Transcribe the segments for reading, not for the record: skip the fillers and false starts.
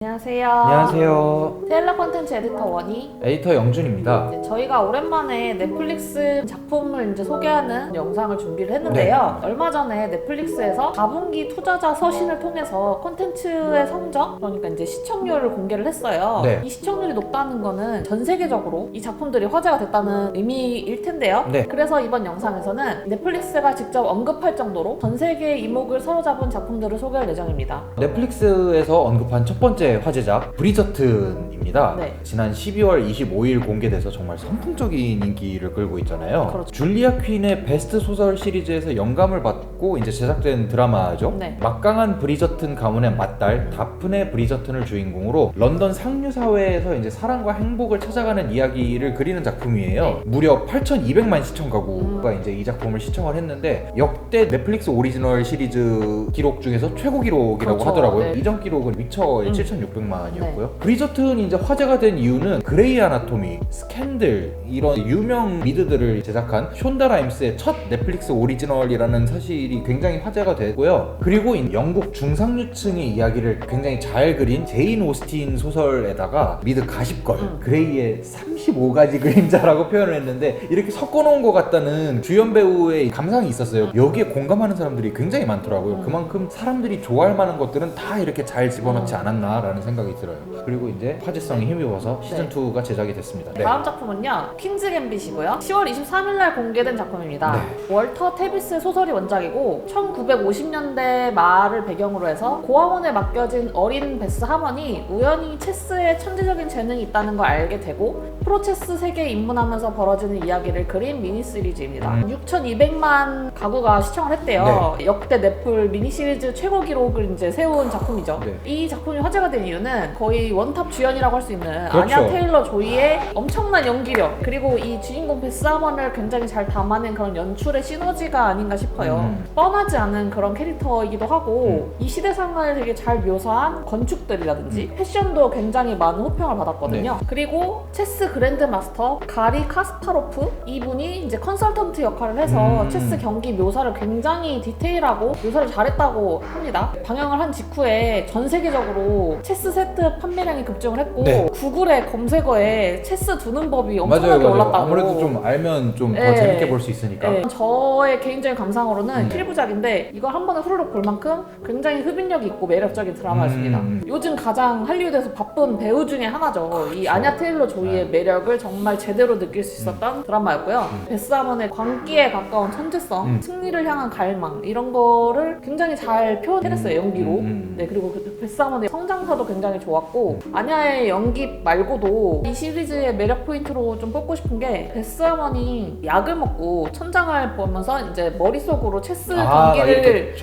안녕하세요. 안녕하세요. 테일러 콘텐츠 에디터 원희. 에디터 영준입니다. 네, 저희가 오랜만에 넷플릭스 작품을 이제 소개하는 영상을 준비를 했는데요. 얼마 전에 넷플릭스에서 4분기 투자자 서신을 통해서 콘텐츠의 성적, 그러니까 이제 시청률을 공개를 했어요. 네. 이 시청률이 높다는 거는 전 세계적으로 이 작품들이 화제가 됐다는 의미일 텐데요. 네. 그래서 이번 영상에서는 넷플릭스가 직접 언급할 정도로 전 세계의 이목을 사로잡은 작품들을 소개할 예정입니다. 넷플릭스에서 언급한 첫 번째 화제작 브리저튼입니다. 네. 지난 12월 25일 공개돼서 정말 선풍적인 인기를 끌고 있잖아요. 그렇죠. 줄리아 퀸의 베스트 소설 시리즈에서 영감을 받고 이제 제작된 드라마죠. 네. 막강한 브리저튼 가문의 맏딸 다프네 브리저튼을 주인공으로 런던 상류 사회에서 이제 사랑과 행복을 찾아가는 이야기를 그리는 작품이에요. 네. 무려 8,200만 시청 가구가 이제 이 작품을 시청을 했는데 역대 넷플릭스 오리지널 시리즈 기록 중에서 최고 기록이라고 그렇죠. 하더라고요. 네. 이전 기록은 위쳐의 7,600만이었고요. 네. 브리저튼이 이제 화제가 된 이유는 그레이 아나토미, 스캔들 이런 유명 리드들을 제작한 숀다 라임스의 첫 넷플릭스 오리지널이라는 사실이 굉장히 화제가 되고요. 그리고 영국 중상류층의 이야기를 굉장히 잘 그린 제인 오스틴 소설에다가 미드 가십걸 그레이의 35가지 그림자라고 표현을 했는데 이렇게 섞어놓은 것 같다는 주연 배우의 감상이 있었어요. 여기에 공감하는 사람들이 굉장히 많더라고요. 그만큼 사람들이 좋아할 만한 것들은 다 이렇게 잘 집어넣지 않았나라는 생각이 들어요. 그리고 이제 화제성이 힘입어서 시즌2가 제작이 됐습니다. 네. 다음 작품은요, 킹즈 갬빗이고요. 10월 23일날 공개된 작품입니다. 네. 월터 테비스의 소설이 원작이고 1950년대 말을 배경으로 해서 고아원에 맡겨진 어린 베스 하먼이 우연히 체스에 천재적인 재능이 있다는 걸 알게 되고 프로체스 세계에 입문하면서 벌어지는 이야기를 그린 미니 시리즈입니다. 6,200만 가구가 시청을 했대요. 역대 넷플 미니 시리즈 최고 기록을 이제 세운 작품이죠. 네. 이 작품이 화제가 된 이유는 거의 원탑 주연이라고 할 수 있는 그렇죠. 아냐 테일러 조이의 엄청난 연기력, 그리고 이 주인공 베스 하먼을 굉장히 잘 담아낸 그런 연출의 시너지가 아닌가 싶어요. 뻔하지 않은 그런 캐릭터이기도 하고 이 시대상을 되게 잘 묘사한 건축들이라든지 패션도 굉장히 많은 호평을 받았거든요. 그리고 체스 그랜드 마스터 가리 카스파로프, 이분이 이제 컨설턴트 역할을 해서 체스 경기 묘사를 굉장히 디테일하고 묘사를 잘했다고 합니다. 방영을 한 직후에 전 세계적으로 체스 세트 판매량이 급증을 했고 구글의 검색어에 체스 두는 법이 엄청나게 올랐다고. 아무래도 좀 알면 좀 더 네. 재밌게 볼 수 있으니까. 네. 저의 개인적인 감상으로는 필부작인데 이걸 한 번에 후루룩 볼 만큼 굉장히 흡인력이 있고 매력적인 드라마였습니다. 요즘 가장 할리우드에서 바쁜 배우 중에 하나죠. 이 아냐 테일러 조이의 매력을 정말 제대로 느낄 수 있었던 드라마였고요. 베스 하먼의 광기에 가까운 천재성, 승리를 향한 갈망 이런 거를 굉장히 잘 표현해냈어요, 연기로. 네, 그리고 그 베스 하먼의 성장사도 굉장히 좋았고 아냐의 연기 말고도 이 시리즈의 매력 포인트로 좀 뽑고 싶은 게 베스 하먼이 약을 먹고 천장을 보면서 이제 머릿속으로 체스 경기를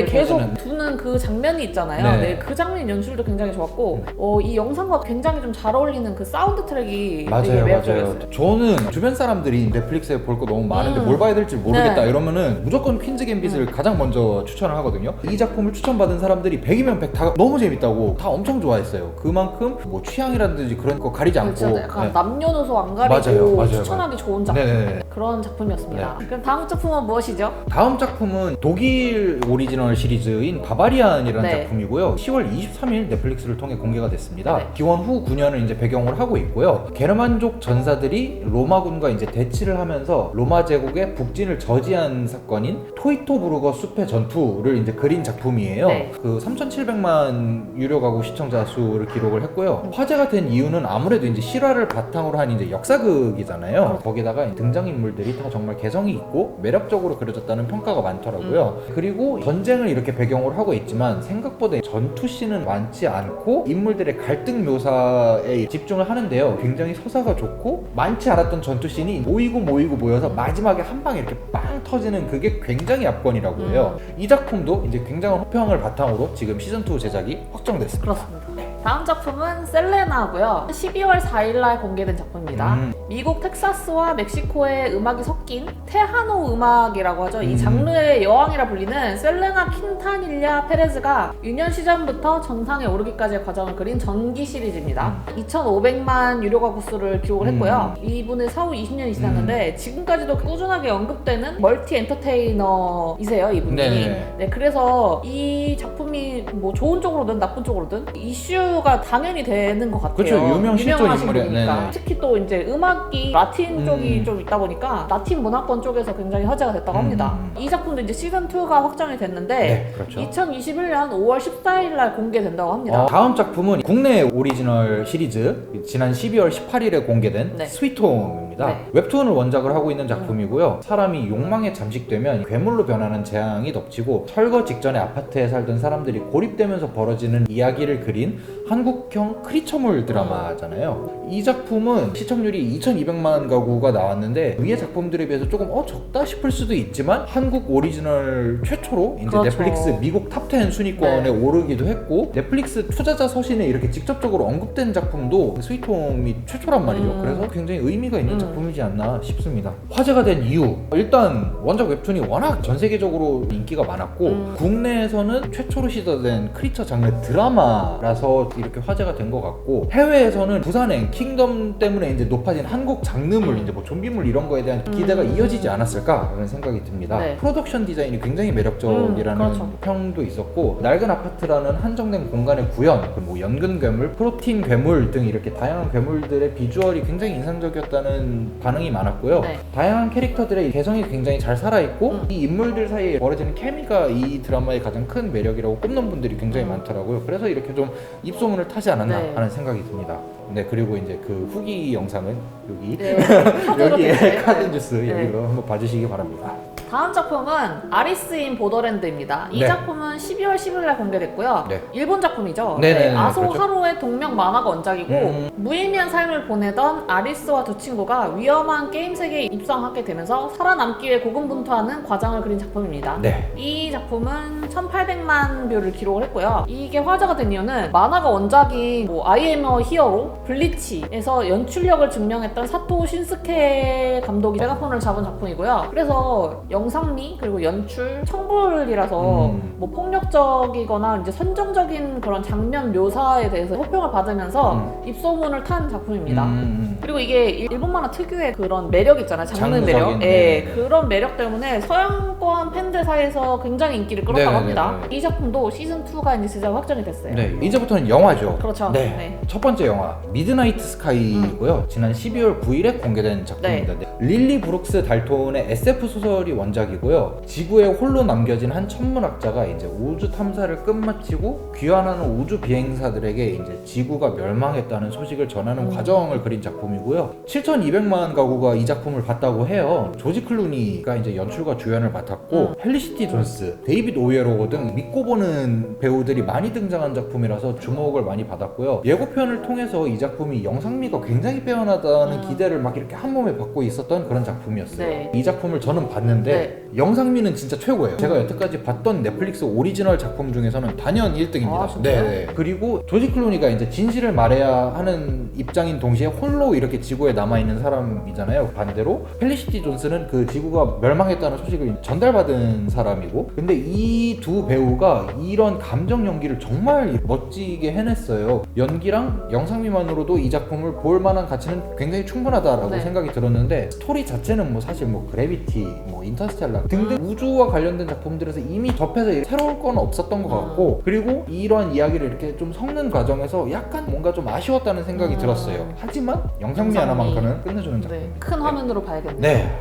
계속 두는 그 장면이 있잖아요. 네, 그 장면 연출도 굉장히 좋았고 이 영상과 굉장히 좀 잘 어울리는 그 사운드 트랙이 되게 매력적이었어요. 저는 주변 사람들이 넷플릭스에 볼 거 너무 많은데 뭘 봐야 될지 모르겠다 이러면은 무조건 퀸즈 갬빗을 가장 먼저 추천을 하거든요. 이 작품을 추천받은 사람들이 100이면 100 다 너무 재밌다고 다 엄청 좋아했어요. 그만큼 뭐 취향이라든지 그런 거 가리지 않고 약간 남녀노소 안 가리고 맞아요. 추천하기 좋은 작품. 네네네. 그런 작품이었습니다. 그럼 다음 작품은 무엇이죠? 다음 작품은 독일 오리지널 시리즈인 바바리안이라는 작품이고요. 10월 23일 넷플릭스를 통해 공개가 됐습니다. 기원 후 9년을 이제 배경으로 하고 있고요. 게르만족 전사들이 로마군과 이제 대치를 하면서 로마 제국의 북진을 저지한 사건인 토이토부르거 숲의 전투를 이제 그린 작품이에요. 그 3,700만 유료 가구 시청자 수를 기록을 했고요. 화제가 된 이유는 아무래도 이제 실화를 바탕으로 한 이제 역사극이잖아요. 거기다가 등장인물들이 다 정말 개성이 있고 매력적으로 그려졌다는 평가가 많더라고요. 그리고 전쟁을 이렇게 배경으로 하고 있지만 생각보다 전투씬은 많지 않고 인물들의 갈등 묘사에 집중을 하는데요. 굉장히 서사가 좋고 많지 않았던 전투씬이 모이고 모여서 마지막에 한 방에 이렇게 빵 터지는 그게 굉장히 압권이라고 해요. 이 작품도 이제 굉장한 호평을 바탕으로 지금 시즌2 제작이 확정됐습니다. 그렇습니다. 다음 작품은 셀레나고요. 12월 4일날 공개된 작품입니다. 미국 텍사스와 멕시코의 음악이 섞인 테하노 음악이라고 하죠. 이 장르의 여왕이라 불리는 셀레나 킨타닐랴 페레즈가 유년 시절부터 정상에 오르기까지의 과정을 그린 전기 시리즈입니다. 2,500만 유료 가구 수를 기록을 했고요. 이분의 사후 20년이 지났는데 지금까지도 꾸준하게 언급되는 멀티 엔터테이너이세요, 이분이. 네, 그래서 이 작품이 뭐 좋은 쪽으로든 나쁜 쪽으로든 이슈 이슈가 당연히 되는 것 같아요. 그렇죠. 유명 실존 유명하신 인물이에요. 분이니까. 네네. 특히 또 이제 음악이 라틴 쪽이 좀 있다 보니까 라틴 문화권 쪽에서 굉장히 화제가 됐다고 합니다. 이 작품도 이제 시즌 2가 확정이 됐는데 네, 그렇죠. 2021년 5월 14일 날 공개된다고 합니다. 다음 작품은 국내 오리지널 시리즈 지난 12월 18일에 공개된 네. 스위트홈입니다. 네. 웹툰을 원작을 하고 있는 작품이고요. 사람이 욕망에 잠식되면 괴물로 변하는 재앙이 덮치고 철거 직전에 아파트에 살던 사람들이 고립되면서 벌어지는 이야기를 그린 한국형 크리처물 드라마잖아요. 이 작품은 시청률이 2200만 가구가 나왔는데 위의 작품들에 비해서 조금 적다 싶을 수도 있지만 한국 오리지널 최초로 이제 그렇죠. 넷플릭스 미국 탑10 순위권에 네. 오르기도 했고 넷플릭스 투자자 서신에 이렇게 직접적으로 언급된 작품도 스위트홈이 최초란 말이죠. 그래서 굉장히 의미가 있는 작품이지 않나 싶습니다. 화제가 된 이유, 일단 원작 웹툰이 워낙 전 세계적으로 인기가 많았고 국내에서는 최초로 시도된 크리처 장르 드라마라서 이렇게 화제가 된 것 같고 해외에서는 부산행 킹덤 때문에 이제 높아진 한국 장르물 이제 뭐 좀비물 이런 거에 대한 기대가 이어지지 않았을까라는 생각이 듭니다. 네. 프로덕션 디자인이 굉장히 매력적이라는 그렇죠. 평도 있었고 낡은 아파트라는 한정된 공간의 구현, 뭐 연근 괴물, 프로틴 괴물 등 이렇게 다양한 괴물들의 비주얼이 굉장히 인상적이었다는 반응이 많았고요. 네. 다양한 캐릭터들의 개성이 굉장히 잘 살아있고 이 인물들 사이에 벌어지는 케미가 이 드라마의 가장 큰 매력이라고 꼽는 분들이 굉장히 많더라고요. 그래서 이렇게 좀 입소문을 타지 않았나 네. 하는 생각이 듭니다. 네, 그리고 이제 그 후기 영상은 여기 네. 여기에 카드뉴스 네. 여기로 한번 봐주시기 바랍니다. 다음 작품은 아리스 인 보더랜드입니다. 이 네. 작품은 12월 10일 날 공개됐고요. 네. 일본 작품이죠. 네네네, 아소 그렇죠. 하루의 동명 만화가 원작이고 무의미한 삶을 보내던 아리스와 두 친구가 위험한 게임 세계에 입성하게 되면서 살아남기 위해 고군분투하는 과정을 그린 작품입니다. 네. 이 작품은 1800만 뷰를 기록을 했고요. 이게 화제가 된 이유는 만화가 원작인 뭐 I am a hero, 블리치에서 연출력을 증명했던 사토 신스케 감독이 메가폰을 잡은 작품이고요. 그래서 영상미 그리고 연출 청불이라서 뭐 폭력적이거나 이제 선정적인 그런 장면 묘사에 대해서 호평을 받으면서 입소문을 탄 작품입니다. 그리고 이게 일본 만화 특유의 그런 매력 있잖아요. 장르 장르적인, 매력. 네. 그런 매력 때문에 서양권 팬들 사이에서 굉장히 인기를 끌었다고 네네네네. 합니다. 이 작품도 시즌 2가 이제 제작 확정이 됐어요. 네, 이제부터는 영화죠. 그렇죠. 네. 네. 첫 번째 영화 미드나이트 스카이고요. 지난 12월 9일에 공개된 작품입니다. 네. 릴리 브룩스 달톤의 SF 소설이 원작이고요. 지구에 홀로 남겨진 한 천문학자가 이제 우주 탐사를 끝마치고 귀환하는 우주 비행사들에게 이제 지구가 멸망했다는 소식을 전하는 과정을 그린 작품이고요. 7,200만 가구가 이 작품을 봤다고 해요. 조지 클루니가 이제 연출과 주연을 맡았고 펠리시티 존스, 데이빗 오예로 등 믿고 보는 배우들이 많이 등장한 작품이라서 주목을 많이 받았고요. 예고편을 통해서 이 작품이 영상미가 굉장히 빼어나다는 기대를 막 이렇게 한 몸에 받고 있었던 그런 작품이었어요. 네. 이 작품을 저는 봤는데 영상미는 진짜 최고예요. 제가 여태까지 봤던 넷플릭스 오리지널 작품 중에서는 단연 1등입니다. 아, 진짜요? 네. 그리고 조지 클루니가 이제 진실을 말해야 하는 입장인 동시에 홀로 이렇게 지구에 남아있는 사람이잖아요. 반대로 펠리시티 존스는 그 지구가 멸망했다는 소식을 전달받은 사람이고, 근데 이 두 배우가 이런 감정 연기를 정말 멋지게 해냈어요. 연기랑 영상미만으로도 이 작품을 볼 만한 가치는 굉장히 충분하다라고 네. 생각이 들었는데, 스토리 자체는 뭐 사실 뭐 그래비티, 뭐 인터스텔라 등등 우주와 관련된 작품들에서 이미 접해서 새로울 건 없었던 것 같고, 그리고 이러한 이야기를 이렇게 좀 섞는 과정에서 약간 뭔가 좀 아쉬웠다는 생각이 들었어요. 하지만 영상미 하나만큼은 끝내주는 작품입니다. 큰 화면으로 봐야겠네요. 네.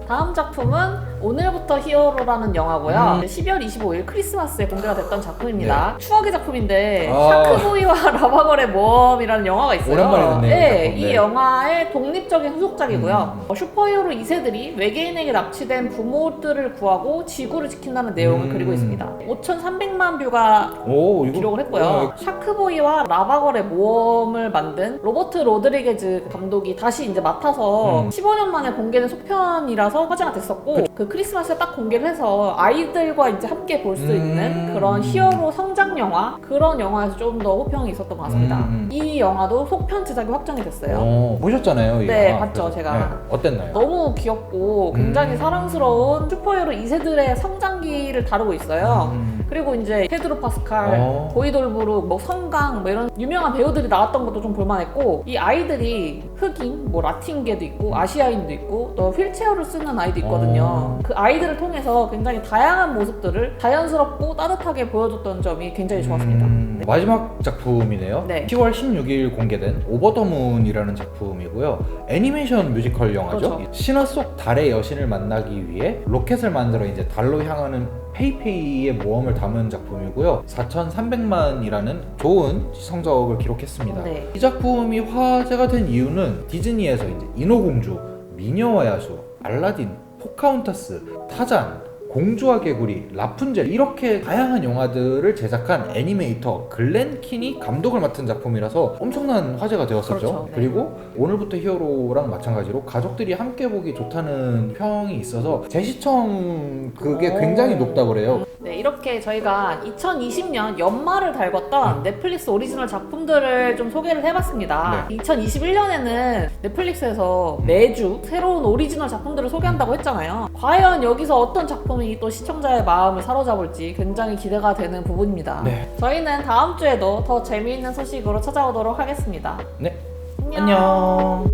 다음 작품은 오늘부터 히어로라는 영화고요. 12월 25일 크리스마스에 공개가 됐던 작품입니다. 추억의 작품인데 샤크보이와 라바걸의 모험이라는 영화가 있어요. 오랜만에 듣네요. 네, 작품. 이 네. 영화의 독립적인 후속작이고요. 슈퍼히어로 2세들이 외계인에게 납치된 부모들을 구하고 지구를 지킨다는 내용을 그리고 있습니다. 5,300만 뷰가 오, 이거 기록을 했고요. 샤크보이와 라바걸의 모험을 만든 로버트 로드리게즈 감독이 다시 이제 맡아서 15년 만에 공개된 속편이라서 화제가 됐었고, 그 크리스마스에 딱 공개를 해서 아이들과 이제 함께 볼 수 있는 그런 히어로 성장 영화, 그런 영화에서 좀 더 호평이 있었던 것 같습니다. 이 영화도 속편 제작이 확정이 됐어요. 보셨잖아요, 이 네, 영화. 봤죠, 그래서, 제가. 네, 어땠나요? 너무 귀엽고 굉장히 사랑스러운 슈퍼히어로 2세들의 성장기를 다루고 있어요. 그리고 이제 페드로 파스칼, 보이돌브룩, 뭐 성강 뭐 이런 유명한 배우들이 나왔던 것도 좀 볼만했고, 이 아이들이 흑인, 뭐 라틴계도 있고 아시아인도 있고 또 휠체어를 쓰는 아이도 있거든요. 그 아이들을 통해서 굉장히 다양한 모습들을 자연스럽고 따뜻하게 보여줬던 점이 굉장히 좋았습니다. 네. 마지막 작품이네요. 네. 10월 16일 공개된 오버 더 문이라는 작품이고요. 애니메이션 뮤지컬 영화죠. 그렇죠. 신화 속 달의 여신을 만나기 위해 로켓을 만들어 이제 달로 향하는 페이페이의 모험을 담은 작품이고요. 4,300만이라는 좋은 성적을 기록했습니다. 네. 이 작품이 화제가 된 이유는 디즈니에서 이제 인어공주, 미녀와 야수, 알라딘, 포카혼타스, 타잔, 공주와 개구리, 라푼젤 이렇게 다양한 영화들을 제작한 애니메이터 글렌 킨이 감독을 맡은 작품이라서 엄청난 화제가 되었었죠. 그렇죠. 네. 그리고 오늘부터 히어로랑 마찬가지로 가족들이 함께 보기 좋다는 평이 있어서 재시청 그게 굉장히 높다고 그래요. 네, 이렇게 저희가 2020년 연말을 달궜던 넷플릭스 오리지널 작품들을 좀 소개를 해봤습니다. 2021년에는 넷플릭스에서 매주 새로운 오리지널 작품들을 소개한다고 했잖아요. 과연 여기서 어떤 작품이 또 시청자의 마음을 사로잡을지 굉장히 기대가 되는 부분입니다. 네. 저희는 다음 주에도 더 재미있는 소식으로 찾아오도록 하겠습니다. 네. 안녕.